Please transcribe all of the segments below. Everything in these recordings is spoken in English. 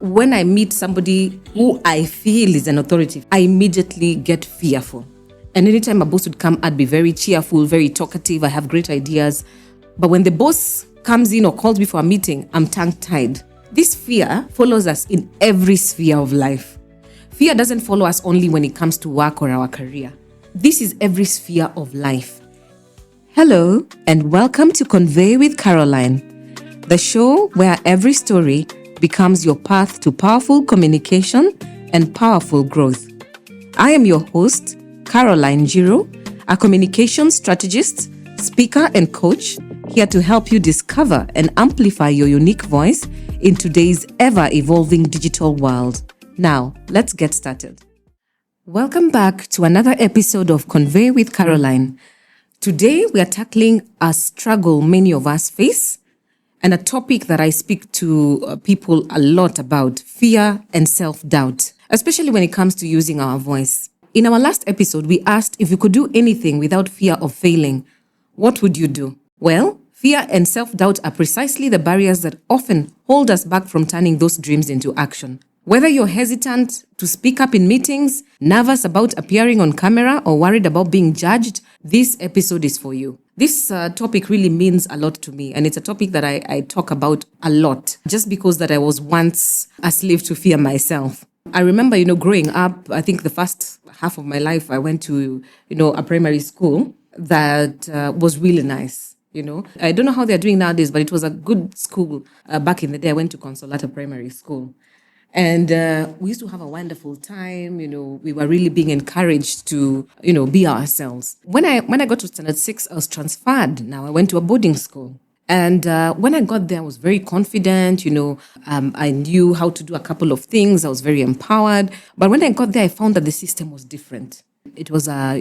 when I meet somebody who I feel is an authority, I immediately get fearful. And anytime a boss would come, I'd be very cheerful, very talkative. I have great ideas. But when the boss comes in or calls me for a meeting, I'm tongue-tied. This fear follows us in every sphere of life. Fear doesn't follow us only when it comes to work or our career. This is every sphere of life. Hello, and welcome to Convey with Caroline, the show where every story becomes your path to powerful communication and powerful growth. I am your host, Caroline Giro, a communication strategist, speaker, and coach, here to help you discover and amplify your unique voice in today's ever-evolving digital world. Now, let's get started. Welcome back to another episode of Convey with Caroline. Today, we are tackling a struggle many of us face and a topic that I speak to people a lot about, fear and self-doubt, especially when it comes to using our voice. In our last episode, we asked if you could do anything without fear of failing, what would you do? Well, fear and self-doubt are precisely the barriers that often hold us back from turning those dreams into action. Whether you're hesitant to speak up in meetings, nervous about appearing on camera, or worried about being judged, this episode is for you. This topic really means a lot to me, and it's a topic that I talk about a lot, just because that I was once a slave to fear myself. I remember, growing up, I think the first half of my life, I went to, a primary school that was really nice. I don't know how they're doing nowadays, but it was a good school. Back in the day, I went to Consolata Primary School. And we used to have a wonderful time. We were really being encouraged to, be ourselves. When I got to standard 6, I was transferred. Now I went to a boarding school. And when I got there, I was very confident. I knew how to do a couple of things. I was very empowered. But when I got there, I found that the system was different. It was a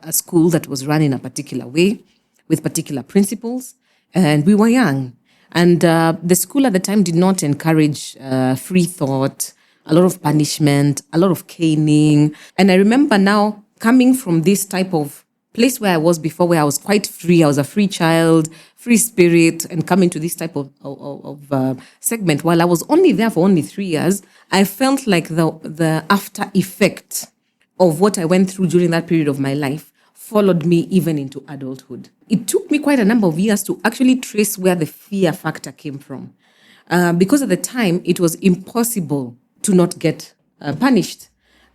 school that was run in a particular way with particular principles. And we were young. And the school at the time did not encourage free thought, a lot of punishment, a lot of caning. And I remember now coming from this type of place where I was before, where I was quite free. I was a free child, free spirit, and coming to this type of segment. While I was only there for only 3 years, I felt like the after effect of what I went through during that period of my life followed me even into adulthood. It took me quite a number of years to actually trace where the fear factor came from. Because at the time, it was impossible to not get punished.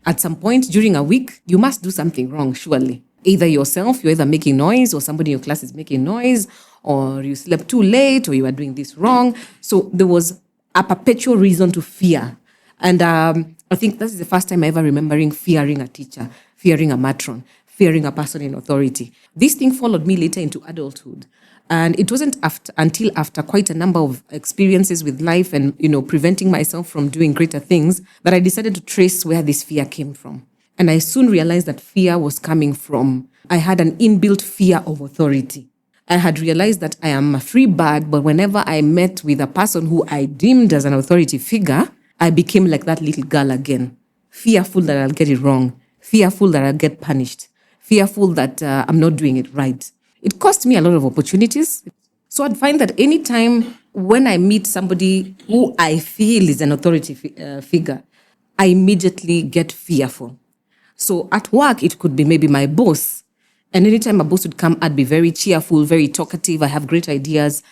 At some point during a week, you must do something wrong, surely. Either yourself, you're either making noise, or somebody in your class is making noise, or you slept too late, or you are doing this wrong. So there was a perpetual reason to fear. And I think this is the first time I ever remembering fearing a teacher, fearing a matron, fearing a person in authority. This thing followed me later into adulthood. And it wasn't until after quite a number of experiences with life and, preventing myself from doing greater things that I decided to trace where this fear came from. And I soon realized that fear was coming from, I had an inbuilt fear of authority. I had realized that I am a free bird, but whenever I met with a person who I deemed as an authority figure, I became like that little girl again, fearful that I'll get it wrong, fearful that I'll get punished, fearful that I'm not doing it right. It cost me a lot of opportunities. So I'd find that anytime when I meet somebody who I feel is an authority figure, I immediately get fearful. So at work, it could be maybe my boss. And anytime a boss would come, I'd be very cheerful, very talkative. I have great ideas.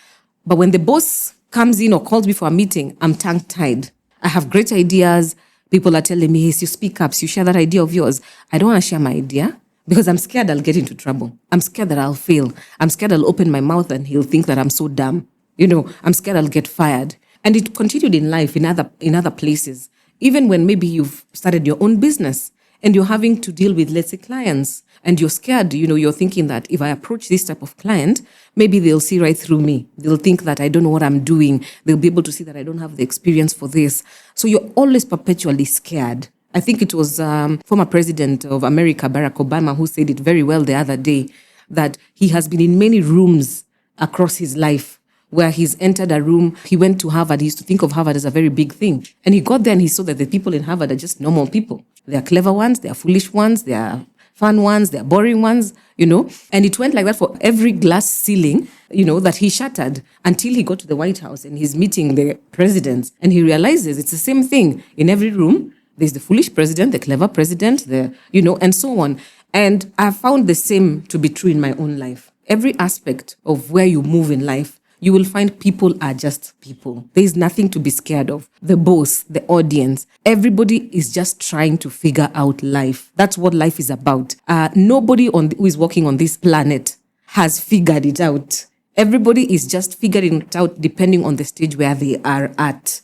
But when the boss comes in or calls me for a meeting, I'm tongue-tied. I have great ideas. People are telling me, hey, you speak up, you share that idea of yours. I don't want to share my idea because I'm scared I'll get into trouble. I'm scared that I'll fail. I'm scared I'll open my mouth and he'll think that I'm so dumb. I'm scared I'll get fired. And it continued in life, in other places. Even when maybe you've started your own business and you're having to deal with, let's say, clients, and you're scared, you're thinking that if I approach this type of client, maybe they'll see right through me. They'll think that I don't know what I'm doing. They'll be able to see that I don't have the experience for this. So you're always perpetually scared. I think it was former president of America, Barack Obama, who said it very well the other day, that he has been in many rooms across his life where he's entered a room. He went to Harvard. He used to think of Harvard as a very big thing. And he got there and he saw that the people in Harvard are just normal people. They are clever ones. They are foolish ones. They are fun ones, there are boring ones, And it went like that for every glass ceiling, that he shattered until he got to the White House and he's meeting the presidents and he realizes it's the same thing in every room. There's the foolish president, the clever president, and so on. And I found the same to be true in my own life. Every aspect of where you move in life, you will find people are just people. There is nothing to be scared of. The boss, the audience, everybody is just trying to figure out life. That's what life is about. Nobody who is walking on this planet has figured it out. Everybody is just figuring it out depending on the stage where they are at.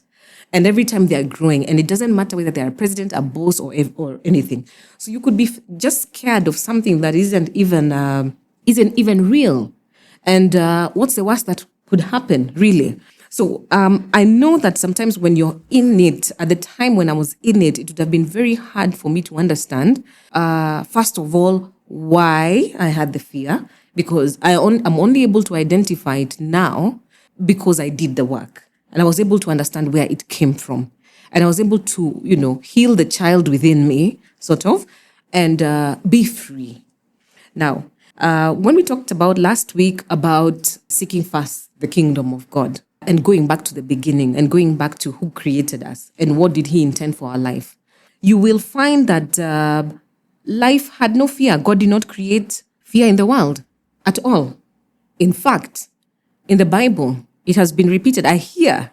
And every time they are growing, and it doesn't matter whether they are a president, a boss, or anything. So you could be just scared of something that isn't even real. And what's the worst that could happen, really? So I know that sometimes when you're in it, at the time when I was in it, it would have been very hard for me to understand, first of all, why I had the fear, because I'm only able to identify it now because I did the work. And I was able to understand where it came from. And I was able to, heal the child within me, sort of, and be free. Now, when we talked about last week about seeking first the kingdom of God and going back to the beginning and going back to who created us and what did he intend for our life, you will find that life had no fear. God did not create fear in the world at all. In fact, in the Bible, it has been repeated. I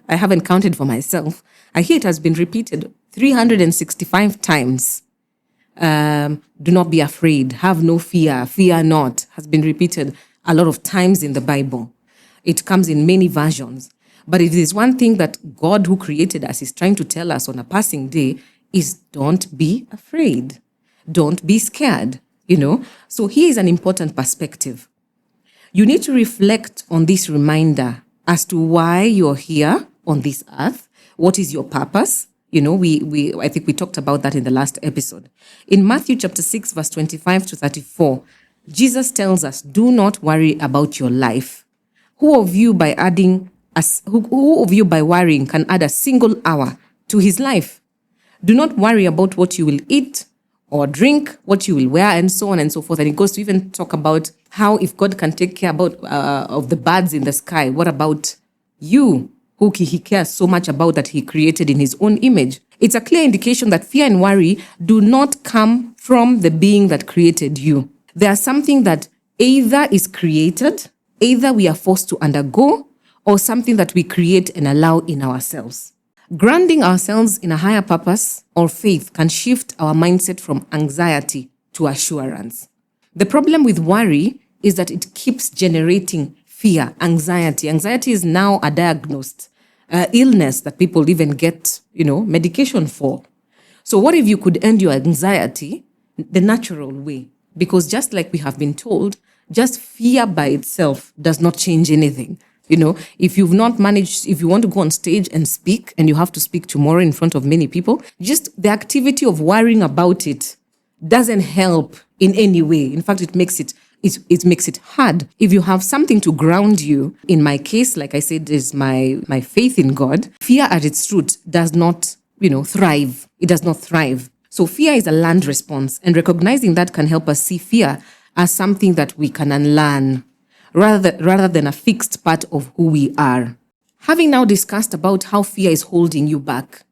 haven't counted for myself. I hear it has been repeated 365 times. Do not be afraid. Have no fear. Fear not. Has been repeated a lot of times in the Bible. It comes in many versions. But it is one thing that God who created us is trying to tell us on a passing day is don't be afraid. Don't be scared, So here is an important perspective. You need to reflect on this reminder as to why you're here on this earth. What is your purpose? I think we talked about that in the last episode. In Matthew chapter 6, verse 25 to 34, Jesus tells us, do not worry about your life. Who of you by worrying can add a single hour to his life? Do not worry about what you will eat or drink, what you will wear, and so on and so forth. And it goes to even talk about how if God can take care of the birds in the sky, what about you, who he cares so much about that he created in his own image? It's a clear indication that fear and worry do not come from the being that created you. They are something that either is created, either we are forced to undergo, or something that we create and allow in ourselves. Grounding ourselves in a higher purpose or faith can shift our mindset from anxiety to assurance. The problem with worry is that it keeps generating fear, anxiety. Anxiety is now a diagnosed illness that people even get, medication for. So what if you could end your anxiety the natural way? Because just like we have been told, just fear by itself does not change anything. If you've not managed, if you want to go on stage and speak and you have to speak tomorrow in front of many people, just the activity of worrying about it doesn't help in any way. In fact, it makes it hard. If you have something to ground you, in my case, like I said, is my faith in God, fear at its root does not, thrive. It does not thrive. So fear is a learned response, and recognizing that can help us see fear as something that we can unlearn rather than a fixed part of who we are. Having now discussed about how fear is holding you back,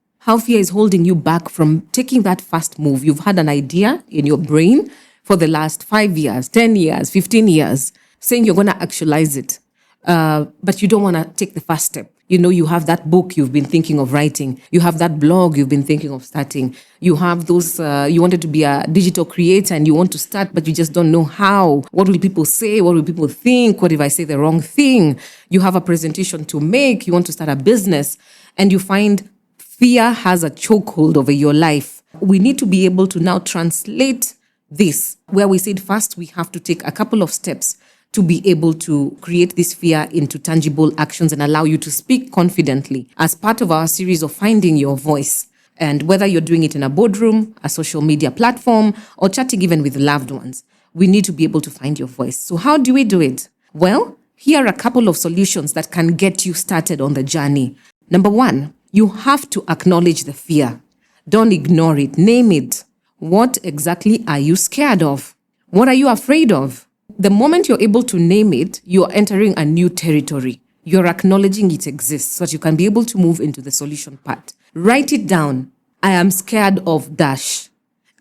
from taking that first move. You've had an idea in your brain for the last 5 years, 10 years, 15 years, saying you're going to actualize it, but you don't want to take the first step. You have that book you've been thinking of writing. You have that blog you've been thinking of starting. You have those, you wanted to be a digital creator and you want to start, but you just don't know how. What will people say? What will people think? What if I say the wrong thing? You have a presentation to make. You want to start a business, and you find fear has a chokehold over your life. We need to be able to now translate this, where we said first we have to take a couple of steps to be able to create this fear into tangible actions and allow you to speak confidently as part of our series of finding your voice. And whether you're doing it in a boardroom, a social media platform, or chatting even with loved ones, we need to be able to find your voice. So how do we do it? Well, here are a couple of solutions that can get you started on the journey. Number one, you have to acknowledge the fear. Don't ignore it. Name it. What exactly are you scared of? What are you afraid of? The moment you're able to name it, you're entering a new territory. You're acknowledging it exists so that you can be able to move into the solution part. Write it down. I am scared of dash.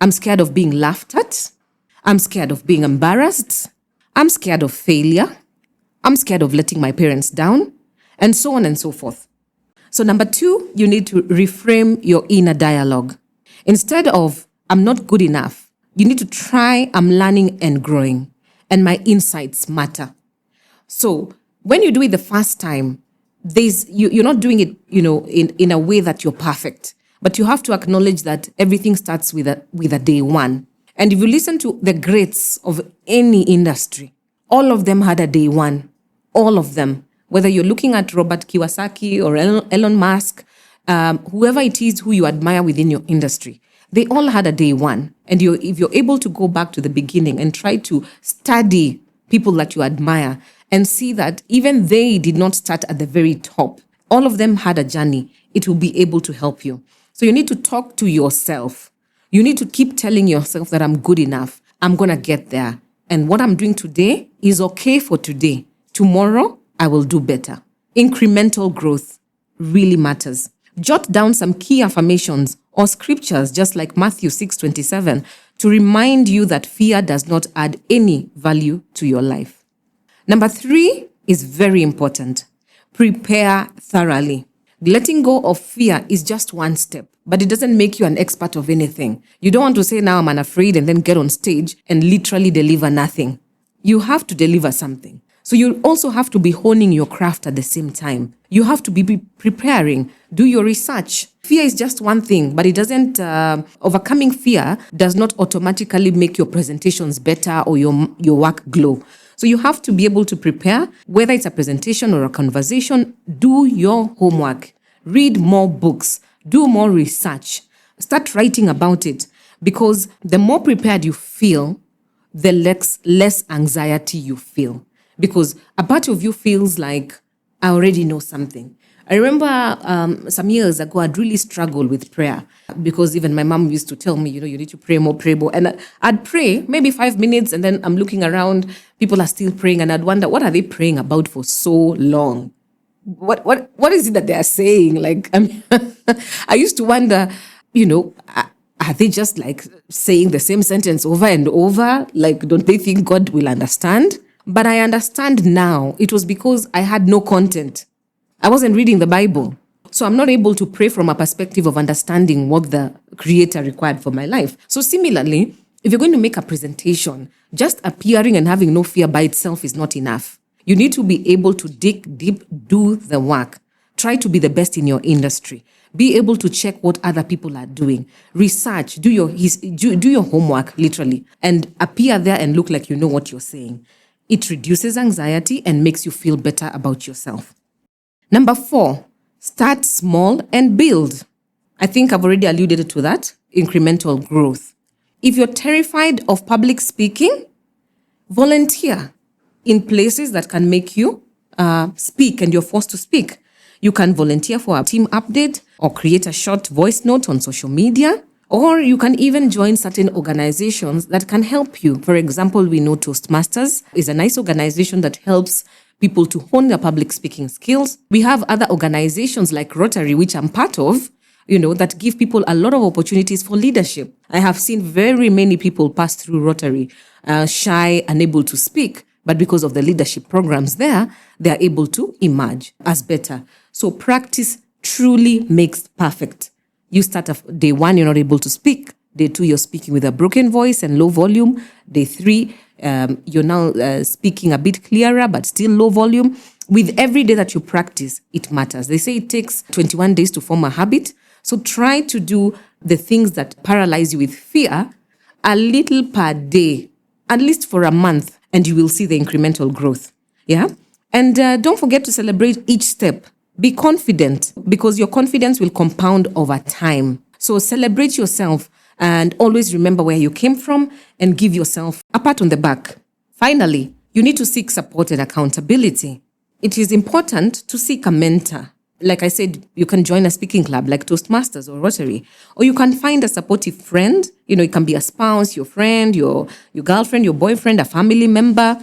I'm scared of being laughed at. I'm scared of being embarrassed. I'm scared of failure. I'm scared of letting my parents down, and so on and so forth. So number 2, you need to reframe your inner dialogue. Instead of, I'm not good enough, you need to try, I'm learning and growing, and my insights matter. So when you do it the first time, you're not doing it, in a way that you're perfect, but you have to acknowledge that everything starts with a day one. And if you listen to the greats of any industry, all of them had a day one. All of them. Whether you're looking at Robert Kiyosaki or Elon Musk, whoever it is who you admire within your industry, they all had a day one. And if you're able to go back to the beginning and try to study people that you admire and see that even they did not start at the very top, all of them had a journey, it will be able to help you. So you need to talk to yourself. You need to keep telling yourself that I'm good enough. I'm going to get there. And what I'm doing today is okay for today. Tomorrow, I will do better. Incremental growth really matters. Jot down some key affirmations or scriptures, just like Matthew 6:27, to remind you that fear does not add any value to your life. Number 3 is very important. Prepare thoroughly. Letting go of fear is just one step, but it doesn't make you an expert of anything. You don't want to say, now I'm unafraid, and then get on stage and literally deliver nothing. You have to deliver something. So you also have to be honing your craft at the same time. You have to be preparing, do your research. Fear is just one thing, but it doesn't, overcoming fear does not automatically make your presentations better or your work glow. So you have to be able to prepare, whether it's a presentation or a conversation. Do your homework, read more books, do more research, start writing about it, because the more prepared you feel, the less anxiety you feel. Because a part of you feels like, I already know something. I remember some years ago, I'd really struggled with prayer because even my mom used to tell me, you need to pray more. And I'd pray maybe 5 minutes, and then I'm looking around, people are still praying, and I'd wonder, what are they praying about for so long? What is it that they are saying? Like, I used to wonder, are they just like saying the same sentence over and over? Like, don't they think God will understand? But I understand now it was because I had no content. I wasn't reading the Bible. So I'm not able to pray from a perspective of understanding what the Creator required for my life. So similarly, if you're going to make a presentation, just appearing and having no fear by itself is not enough. You need to be able to dig deep, do the work. Try to be the best in your industry. Be able to check what other people are doing. Research, do your homework, literally, and appear there and look like you know what you're saying. It reduces anxiety and makes you feel better about yourself. Number 4, start small and build. I think I've already alluded to that, incremental growth. If you're terrified of public speaking, volunteer in places that can make you speak and you're forced to speak. You can volunteer for a team update or create a short voice note on social media, or you can even join certain organizations that can help you. For example, we know Toastmasters is a nice organization that helps people to hone their public speaking skills. We have other organizations like Rotary, which I'm part of, that give people a lot of opportunities for leadership. I have seen very many people pass through Rotary, shy, unable to speak, but because of the leadership programs there, they are able to emerge as better. So practice truly makes perfect. You start day 1, you're not able to speak. Day 2, you're speaking with a broken voice and low volume. Day 3, you're now speaking a bit clearer, but still low volume. With every day that you practice, it matters. They say it takes 21 days to form a habit. So try to do the things that paralyze you with fear a little per day, at least for a month, and you will see the incremental growth. Yeah? And don't forget to celebrate each step. Be confident, because your confidence will compound over time. So celebrate yourself and always remember where you came from and give yourself a pat on the back. Finally, you need to seek support and accountability. It is important to seek a mentor, Like I said, you can join a speaking club like Toastmasters or Rotary, or you can find a supportive friend. It can be a spouse, your friend, your girlfriend, your boyfriend, a family member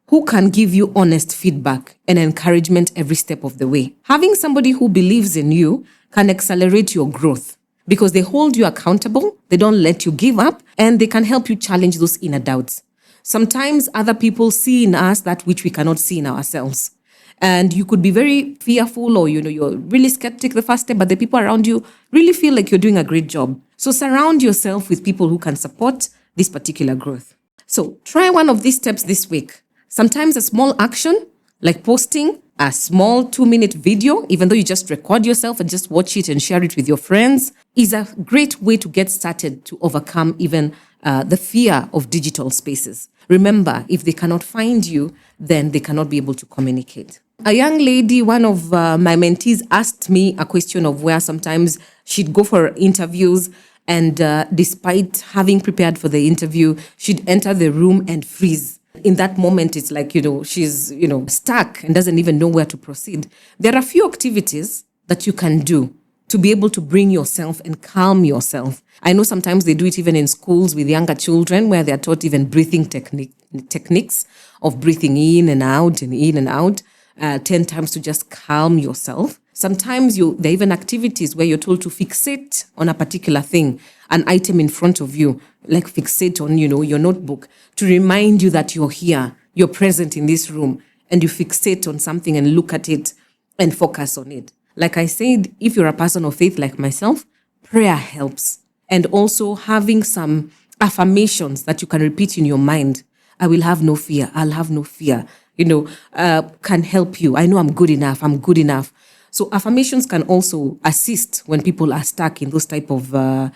who can give you honest feedback and encouragement every step of the way. Having somebody who believes in you can accelerate your growth because they hold you accountable, they don't let you give up, and they can help you challenge those inner doubts. Sometimes other people see in us that which we cannot see in ourselves. And you could be very fearful or, you're really skeptic the first step, but the people around you really feel like you're doing a great job. So surround yourself with people who can support this particular growth. So try one of these steps this week. Sometimes a small action, like posting a small 2-minute video, even though you just record yourself and just watch it and share it with your friends, is a great way to get started to overcome even the fear of digital spaces. Remember, if they cannot find you, then they cannot be able to communicate. A young lady, one of my mentees, asked me a question of where sometimes she'd go for interviews and despite having prepared for the interview, she'd enter the room and freeze. In that moment, it's like, she's, stuck and doesn't even know where to proceed. There are a few activities that you can do to be able to bring yourself and calm yourself. I know sometimes they do it even in schools with younger children where they're taught even breathing techniques of breathing in and out and in and out 10 times to just calm yourself. Sometimes there are even activities where you're told to fixate on a particular thing, an item in front of you, like fixate on, your notebook to remind you that you're here, you're present in this room, and you fixate on something and look at it and focus on it. Like I said, if you're a person of faith like myself, prayer helps. And also having some affirmations that you can repeat in your mind. I will have no fear. I'll have no fear. Can help you. I know I'm good enough. I'm good enough. So affirmations can also assist when people are stuck in those type of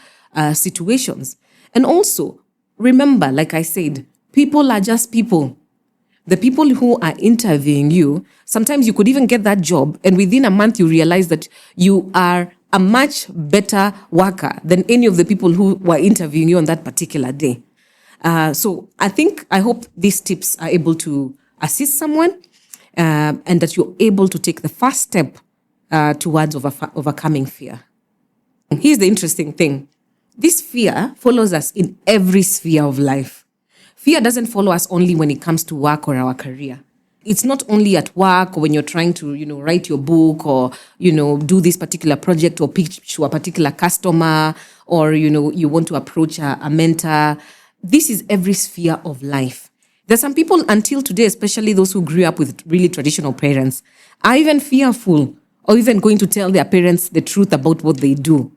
situations. And also, remember, like I said, people are just people. The people who are interviewing you, sometimes you could even get that job and within a month you realize that you are a much better worker than any of the people who were interviewing you on that particular day. So I hope these tips are able to assist someone and that you're able to take the first step towards overcoming fear. Here's the interesting thing. This fear follows us in every sphere of life. Fear doesn't follow us only when it comes to work or our career. It's not only at work or when you're trying to, write your book or, do this particular project or pitch to a particular customer or, you want to approach a mentor. This is every sphere of life. There's some people until today, especially those who grew up with really traditional parents, are even fearful or even going to tell their parents the truth about what they do,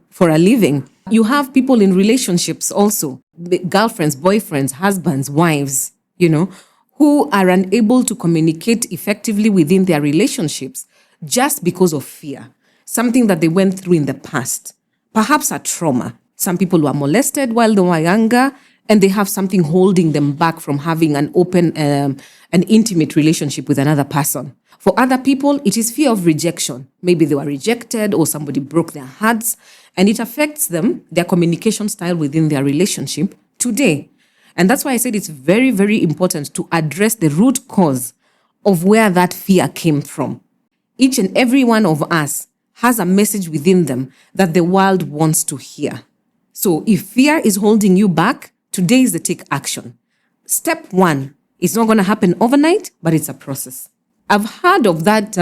for a living. You have people in relationships also, girlfriends, boyfriends, husbands, wives, who are unable to communicate effectively within their relationships just because of fear, something that they went through in the past, perhaps a trauma. Some people were molested while they were younger, and they have something holding them back from having an open an intimate relationship with another person. For other people, it is fear of rejection. Maybe they were rejected or somebody broke their hearts, and it affects them, their communication style within their relationship today. And that's why I said it's very, very important to address the root cause of where that fear came from. Each and every one of us has a message within them that the world wants to hear. So if fear is holding you back, today is the take action. Step 1, it's not going to happen overnight, but it's a process. I've heard of that,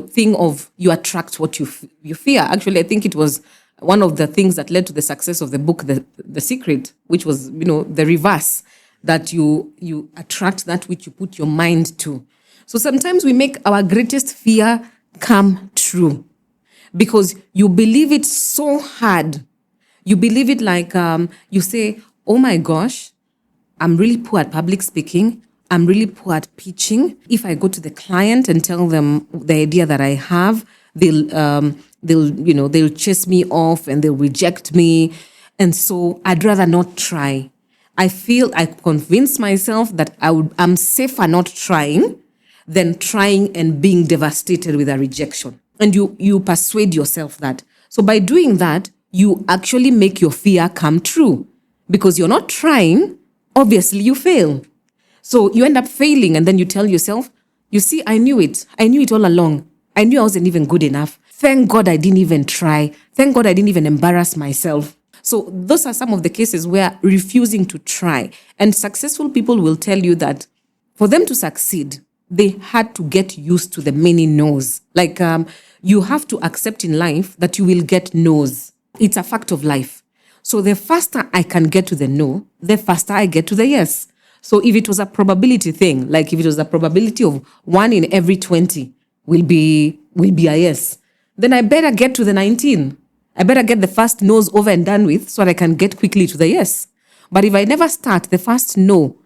thing of you attract what you fear. Actually, I think it was one of the things that led to the success of the book, The Secret, which was, the reverse, that you attract that which you put your mind to. So sometimes we make our greatest fear come true because you believe it so hard. You believe it like you say, oh my gosh, I'm really poor at public speaking. I'm really poor at pitching. If I go to the client and tell them the idea that I have, they'll chase me off and they'll reject me. And so I'd rather not try. I convince myself that I'm safer not trying than trying and being devastated with a rejection. And you persuade yourself that. So by doing that, you actually make your fear come true. Because you're not trying, obviously you fail. So you end up failing and then you tell yourself, You see, I knew it. I knew it all along. I knew I wasn't even good enough. Thank God I didn't even try. Thank God I didn't even embarrass myself. So those are some of the cases where refusing to try. And successful people will tell you that for them to succeed, they had to get used to the many no's. Like you have to accept in life that you will get no's. It's a fact of life. So the faster I can get to the no, the faster I get to the yes. So if it was a probability thing, like if it was a probability of 1 in every 20 will be a yes, then I better get to the 19. I better get the first no's over and done with so that I can get quickly to the yes. But if I never start, the first no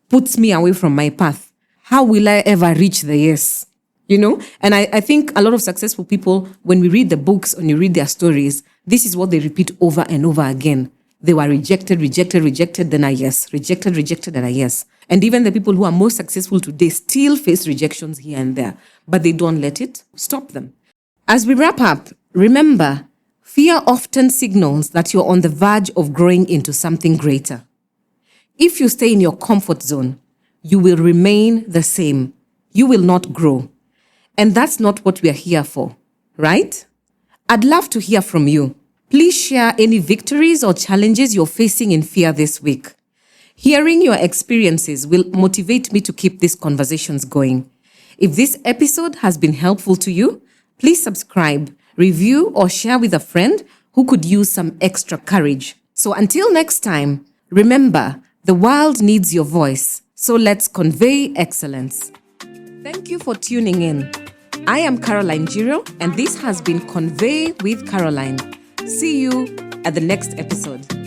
puts me away from my path. How will I ever reach the yes? You know? And I think a lot of successful people, when we read the books and you read their stories, this is what they repeat over and over again. They were rejected, then a yes. Rejected, then a yes. And even the people who are most successful today still face rejections here and there, but they don't let it stop them. As we wrap up, remember, fear often signals that you're on the verge of growing into something greater. If you stay in your comfort zone, you will remain the same. You will not grow. And that's not what we are here for, right? I'd love to hear from you. Please share any victories or challenges you're facing in fear this week. Hearing your experiences will motivate me to keep these conversations going. If this episode has been helpful to you, please subscribe, review, or share with a friend who could use some extra courage. So until next time, remember, the world needs your voice, so let's convey excellence. Thank you for tuning in. I am Caroline Giro, and this has been Convey with Caroline. See you at the next episode.